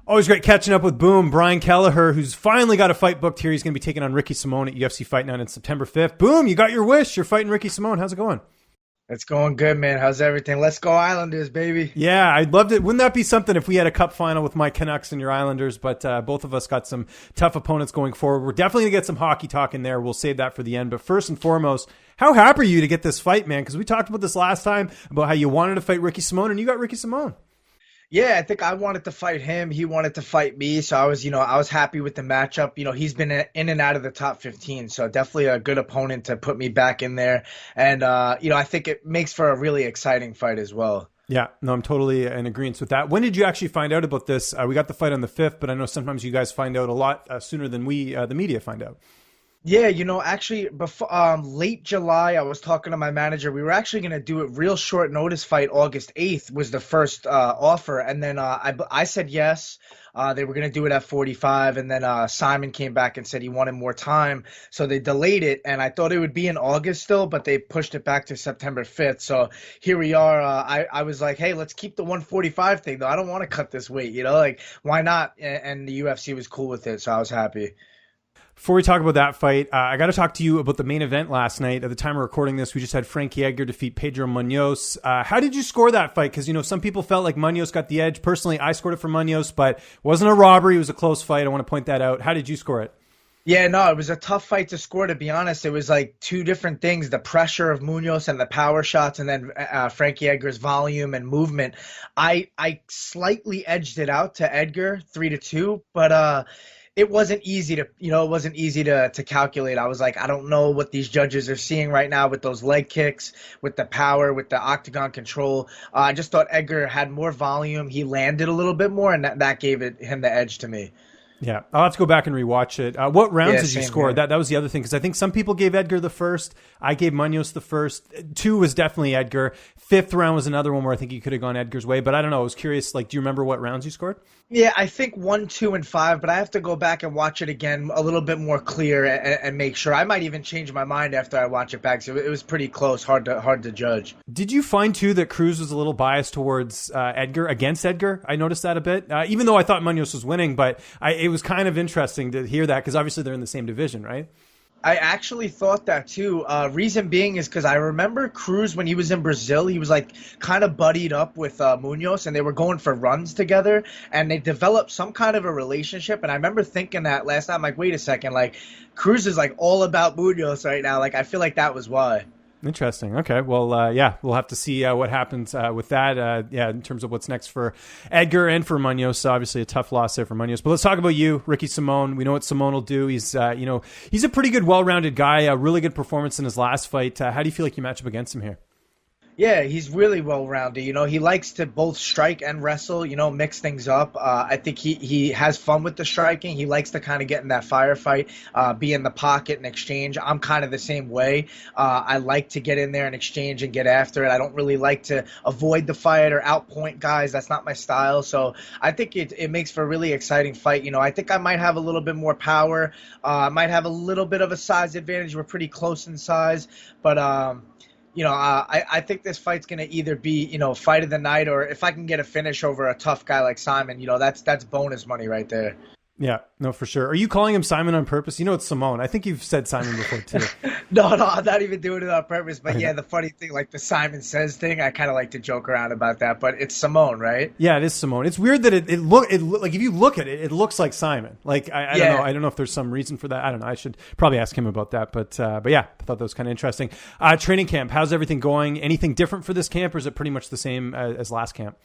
Always great catching up with Boom. Brian Kelleher, who's finally got a fight booked here. He's going to be taking on Ricky Simón at UFC Fight Night on September 5th. Boom, you got your wish. You're fighting Ricky Simón. How's it going? It's going good, man. How's everything? Let's go Islanders, baby. Yeah, I'd love to. Wouldn't that be something if we had a cup final with my Canucks and your Islanders? But both of us got some tough opponents going forward. We're definitely going to get some hockey talk in there. We'll save that for the end. But first and foremost, how happy are you to get this fight, man? Because we talked about this last time, about how you wanted to fight Ricky Simón, and you got Ricky Simón. Yeah, I think I wanted to fight him. He wanted to fight me. So I was happy with the matchup. He's been in and out of the top 15. So definitely a good opponent to put me back in there. And, I think it makes for a really exciting fight as well. Yeah, no, I'm totally in agreement with that. When did you actually find out about this? We got the fight on the 5th, but I know sometimes you guys find out a lot sooner than we, the media, find out. Yeah, actually, before late July, I was talking to my manager. We were actually going to do a real short notice fight. August 8th was the first offer, and then I said yes. They were going to do it at 45, and then Simon came back and said he wanted more time, so they delayed it. And I thought it would be in August still, but they pushed it back to September 5th. So here we are. I was like, hey, let's keep the 145 thing, though. I don't want to cut this weight, like why not? And the UFC was cool with it, so I was happy. Before we talk about that fight, I got to talk to you about the main event last night. At the time of recording this, we just had Frankie Edgar defeat Pedro Munoz. How did you score that fight? Because, some people felt like Munoz got the edge. Personally, I scored it for Munoz, but it wasn't a robbery. It was a close fight. I want to point that out. How did you score it? Yeah, no, it was a tough fight to score, to be honest. It was like two different things, the pressure of Munoz and the power shots, and then Frankie Edgar's volume and movement. I slightly edged it out to Edgar 3-2, but it wasn't easy to calculate. I was like, I don't know what these judges are seeing right now with those leg kicks, with the power, with the octagon control. I just thought Edgar had more volume. He landed a little bit more, and that gave him the edge to me. Yeah, I'll have to go back and rewatch it. What rounds did you score? Here. That was the other thing, because I think some people gave Edgar the first. I gave Munoz the first. 2 was definitely Edgar. 5th round was another one where I think you could have gone Edgar's way, but I don't know. I was curious, do you remember what rounds you scored? Yeah, I think 1, 2, and 5, but I have to go back and watch it again a little bit more clear and make sure. I might even change my mind after I watch it back. So it was pretty close, hard to judge. Did you find too that Cruz was a little biased towards against Edgar? I noticed that a bit, even though I thought Munoz was winning, but it was kind of interesting to hear that because obviously they're in the same division, right? I actually thought that too. Reason being is because I remember Cruz when he was in Brazil, he was kind of buddied up with Munoz, and they were going for runs together, and they developed some kind of a relationship. And I remember thinking that last time, wait a second, Cruz is all about Munoz right now. I feel like that was why. Interesting. Okay. Well, we'll have to see what happens with that. In terms of what's next for Edgar and for Munoz. So obviously a tough loss there for Munoz. But let's talk about you, Ricky Simón. We know what Simón will do. He's, he's a pretty good, well-rounded guy. A really good performance in his last fight. How do you feel like you match up against him here? Yeah, he's really well-rounded. He likes to both strike and wrestle, mix things up. I think he has fun with the striking. He likes to kind of get in that firefight, be in the pocket and exchange. I'm kind of the same way. I like to get in there and exchange and get after it. I don't really like to avoid the fight or outpoint guys. That's not my style. So I think it makes for a really exciting fight. I think I might have a little bit more power. I might have a little bit of a size advantage. We're pretty close in size, but I think this fight's going to either be, fight of the night, or if I can get a finish over a tough guy like Simon, that's bonus money right there. Yeah, no, for sure. Are you calling him Simon on purpose? It's Simón. I think you've said Simon before, too. No, I'm not even doing it on purpose. But yeah, the funny thing, the Simon Says thing, I kind of like to joke around about that. But it's Simón, right? Yeah, it is Simón. It's weird that it if you look at it, it looks like Simon. I don't know. I don't know if there's some reason for that. I don't know. I should probably ask him about that. But yeah, I thought that was kind of interesting. Training camp, how's everything going? Anything different for this camp, or is it pretty much the same as last camp?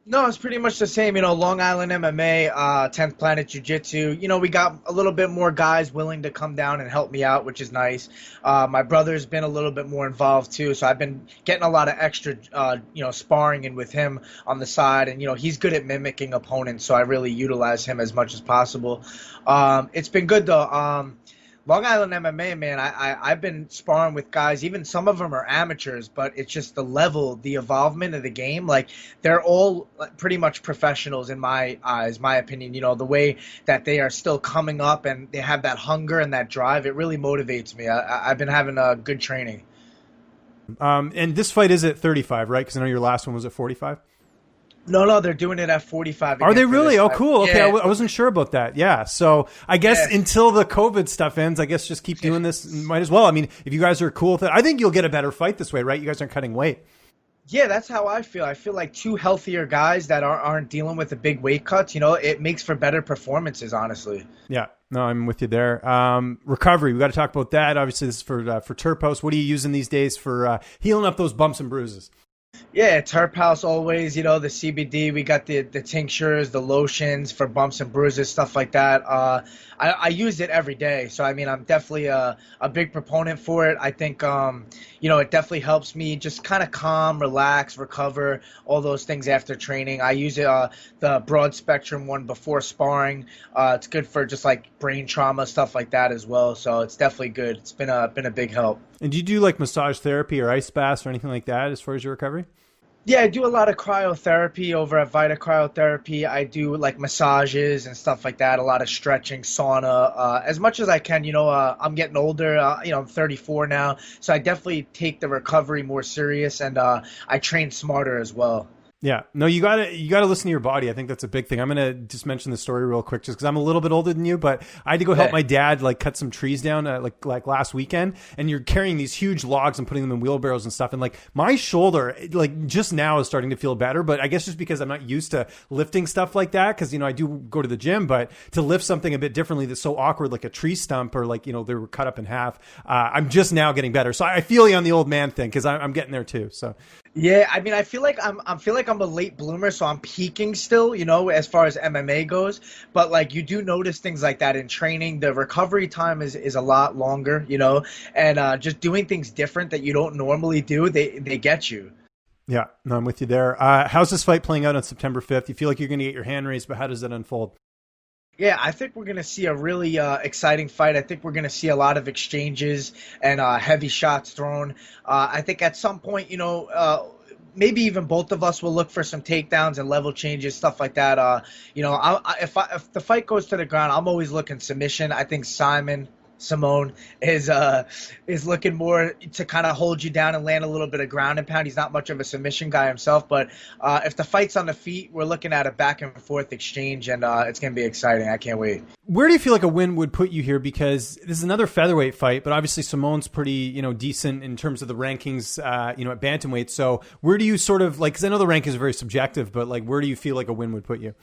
No, it's pretty much the same. Long Island MMA, 10th Planet Jiu-Jitsu. We got a little bit more guys willing to come down and help me out, which is nice. My brother's been a little bit more involved too, so I've been getting a lot of extra, sparring in with him on the side. And, he's good at mimicking opponents, so I really utilize him as much as possible. It's been good though. Long Island MMA, man, I've been sparring with guys, even some of them are amateurs, but it's just the level, the involvement of the game. They're all pretty much professionals in my eyes, my opinion. The way that they are still coming up and they have that hunger and that drive, it really motivates me. I've been having a good training. And this fight is at 35, right? Because I know your last one was at 45. No, they're doing it at 45. Are again they for really? this Oh, fight. cool. Okay, Yeah, I wasn't sure about that. Yeah, so I guess yeah. until the COVID stuff ends, I guess just keep doing this. Might as well. I mean, if you guys are cool with it, I think you'll get a better fight this way, right? You guys aren't cutting weight. Yeah, that's how I feel. I feel like two healthier guys that aren't dealing with the big weight cuts, it makes for better performances, honestly. Yeah, no, I'm with you there. Recovery, we got to talk about that. Obviously, this is for Terphouse. What are you using these days for healing up those bumps and bruises? Yeah, Terphouse always, the CBD, we got the tinctures, the lotions for bumps and bruises, stuff like that. I use it every day. So, I mean, I'm definitely a big proponent for it. I think, it definitely helps me just kind of calm, relax, recover, all those things after training. I use it, the broad spectrum one before sparring. It's good for just like brain trauma, stuff like that as well. So it's definitely good. It's been a big help. And do you do like massage therapy or ice baths or anything like that as far as your recovery? Yeah, I do a lot of cryotherapy over at Vita Cryotherapy. I do like massages and stuff like that, a lot of stretching, sauna, as much as I can. I'm getting older, I'm 34 now, so I definitely take the recovery more serious, and I train smarter as well. Yeah, no, you gotta listen to your body. I think that's a big thing. I'm gonna just mention the story real quick, just because I'm a little bit older than you. But I had to go help my dad like cut some trees down like last weekend. And you're carrying these huge logs and putting them in wheelbarrows and stuff. And like my shoulder, like just now is starting to feel better. But I guess just because I'm not used to lifting stuff like that, because I do go to the gym, but to lift something a bit differently that's so awkward, like a tree stump or like they were cut up in half. I'm just now getting better. So I feel you on the old man thing because I'm getting there too. So. Yeah, I mean, I feel like I'm a late bloomer, so I'm peaking still, as far as MMA goes. But like, you do notice things like that in training. The recovery time is a lot longer, and just doing things different that you don't normally do, they get you. Yeah, no, I'm with you there. How's this fight playing out on September 5th? You feel like you're going to get your hand raised, but how does that unfold? Yeah, I think we're going to see a really exciting fight. I think we're going to see a lot of exchanges and heavy shots thrown. I think at some point, maybe even both of us will look for some takedowns and level changes, stuff like that. If the fight goes to the ground, I'm always looking submission. I think Simone is looking more to kind of hold you down and land a little bit of ground and pound. He's not much of a submission guy himself, but if the fight's on the feet, we're looking at a back and forth exchange, and it's going to be exciting. I can't wait. Where do you feel like a win would put you here? Because this is another featherweight fight, but obviously Simone's pretty, decent in terms of the rankings, at bantamweight. So where do you sort of like? Because I know the rankings are very subjective, but like, where do you feel like a win would put you?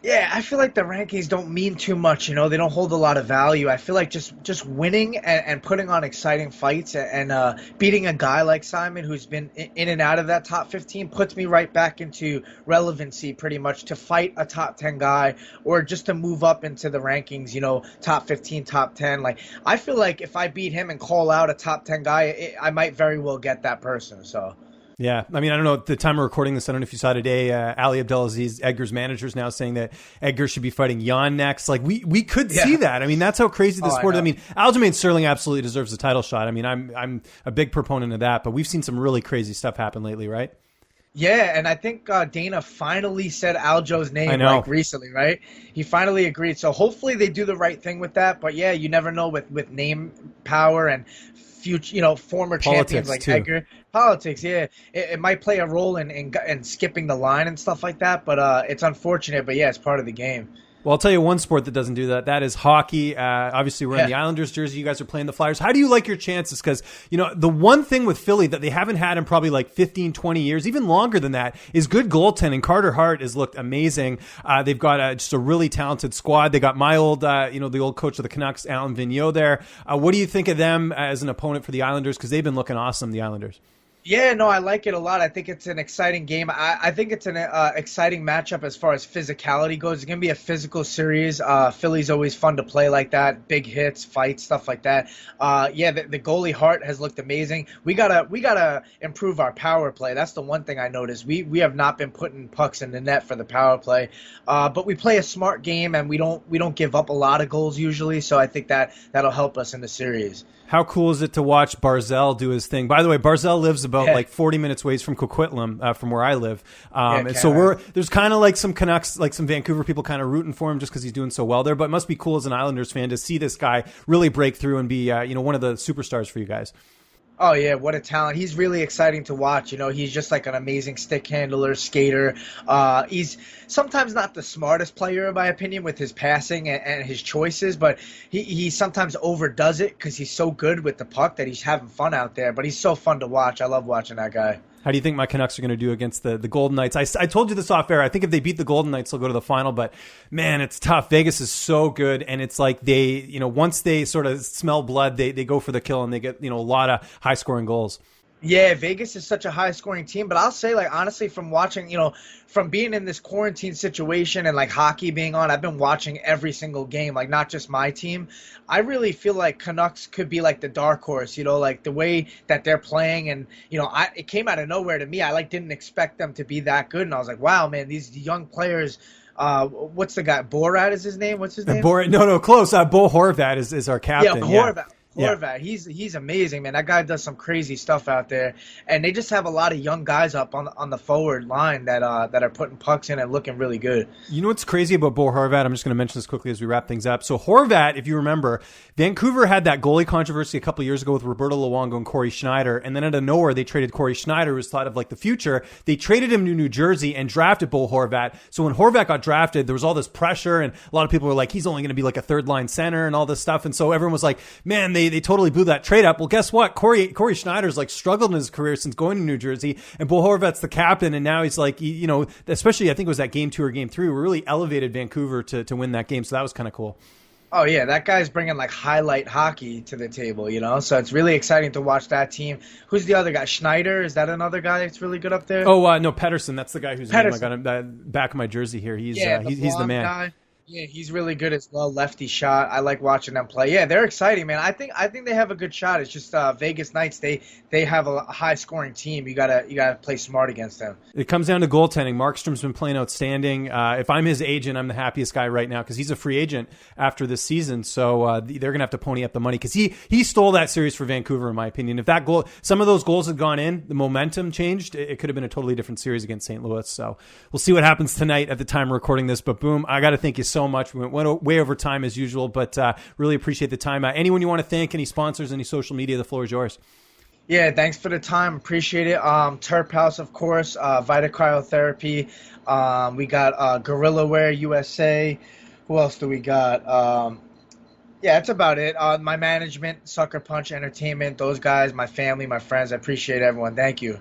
Yeah, I feel like the rankings don't mean too much, they don't hold a lot of value. I feel like just winning and putting on exciting fights and beating a guy like Simon, who's been in and out of that top 15, puts me right back into relevancy pretty much to fight a top 10 guy or just to move up into the rankings, top 15, top 10. Like, I feel like if I beat him and call out a top 10 guy, I might very well get that person, so... Yeah, I mean, I don't know. At the time we're recording this, I don't know if you saw today, Ali Abdelaziz, Edgar's manager, is now saying that Edgar should be fighting Jan next. Like, we could see that. I mean, that's how crazy the sport is. I mean, Aljamain Sterling absolutely deserves a title shot. I mean, I'm a big proponent of that, but we've seen some really crazy stuff happen lately, right? Yeah, and I think Dana finally said Aljo's name like recently, right? He finally agreed. So hopefully they do the right thing with that. But yeah, you never know with name power and future, former champions like Edgar. Politics, yeah, it might play a role in skipping the line and stuff like that. But it's unfortunate. But yeah, it's part of the game. Well, I'll tell you one sport that doesn't do that. That is hockey. Obviously, we're in the Islanders jersey. You guys are playing the Flyers. How do you like your chances? Because, the one thing with Philly that they haven't had in probably like 15, 20 years, even longer than that, is good goaltending. Carter Hart has looked amazing. They've got just a really talented squad. They got my old, the old coach of the Canucks, Alan Vigneault there. What do you think of them as an opponent for the Islanders? Because they've been looking awesome, the Islanders. Yeah, no, I like it a lot. I think it's an exciting game. I think it's an exciting matchup as far as physicality goes. It's going to be a physical series. Philly's always fun to play like that. Big hits, fights, stuff like that. The goalie Hart has looked amazing. We gotta improve our power play. That's the one thing I noticed. We have not been putting pucks in the net for the power play. But we play a smart game and we don't give up a lot of goals usually. So I think that'll help us in the series. How cool is it to watch Barzal do his thing? By the way, Barzal lives about like 40 minutes away from Coquitlam, from where I live. And so there's kind of like some Canucks, like some Vancouver people kind of rooting for him just because he's doing so well there. But it must be cool as an Islanders fan to see this guy really break through and be, one of the superstars for you guys. Oh yeah, what a talent! He's really exciting to watch. He's just like an amazing stick handler, skater. He's sometimes not the smartest player in my opinion with his passing and his choices, but he sometimes overdoes it because he's so good with the puck that he's having fun out there. But he's so fun to watch. I love watching that guy. How do you think my Canucks are going to do against the Golden Knights? I told you this off air. I think if they beat the Golden Knights, they'll go to the final. But, man, it's tough. Vegas is so good. And it's like once they sort of smell blood, they go for the kill and they get, a lot of high-scoring goals. Yeah, Vegas is such a high-scoring team, but I'll say, like, honestly, from watching, from being in this quarantine situation and, like, hockey being on, I've been watching every single game, like, not just my team. I really feel like Canucks could be, like, the dark horse, like, the way that they're playing, and, it came out of nowhere to me. I, like, didn't expect them to be that good, and I was like, wow, man, these young players – what's the guy? Borat is his name? What's his name? Borat? No, close. Bo Horvat is our captain. Yeah, Horvat. Horvat, he's amazing, man. That guy does some crazy stuff out there, and they just have a lot of young guys up on the forward line that are putting pucks in and looking really good. You know what's crazy about Bo Horvat? I'm just going to mention this quickly as we wrap things up. So Horvat, if you remember, Vancouver had that goalie controversy a couple of years ago with Roberto Luongo and Corey Schneider, and then out of nowhere they traded Corey Schneider, who was thought of like the future. They traded him to New Jersey and drafted Bo Horvat. So when Horvat got drafted, there was all this pressure, and a lot of people were like, he's only going to be like a third line center and all this stuff. And so everyone was like, man, they totally blew that trade up. Well, guess what? Corey Schneider's like struggled in his career since going to New Jersey, and Bo Horvat's the captain, and now he's like, especially I think it was that game 2 or game 3, we really elevated Vancouver to win that game. So that was kind of cool. Oh yeah, that guy's bringing like highlight hockey to the table, so it's really exciting to watch that team. Who's the other guy? Schneider? Is that another guy that's really good up there? Oh no, Pedersen. That's the guy whose name I got him back of my jersey here. He's the man. Guy. Yeah, he's really good as well. Lefty shot. I like watching them play. Yeah, they're exciting, man. I think they have a good shot. It's just Vegas Knights. They have a high scoring team. You gotta play smart against them. It comes down to goaltending. Markstrom's been playing outstanding. If I'm his agent, I'm the happiest guy right now because he's a free agent after this season. So they're gonna have to pony up the money because he stole that series for Vancouver, in my opinion. If some of those goals had gone in, the momentum changed. It could have been a totally different series against St. Louis. So we'll see what happens tonight at the time of recording this. But boom, I got to thank you so much. We went way over time as usual, but really appreciate the time. Anyone you want to thank, any sponsors, any social media, the floor is yours. Yeah, thanks for the time. Appreciate it. Terphouse, of course, Vita Cryotherapy. We got Gorilla Wear USA. Who else do we got? Yeah, that's about it. My management, Sucker Punch Entertainment, those guys, my family, my friends. I appreciate everyone. Thank you.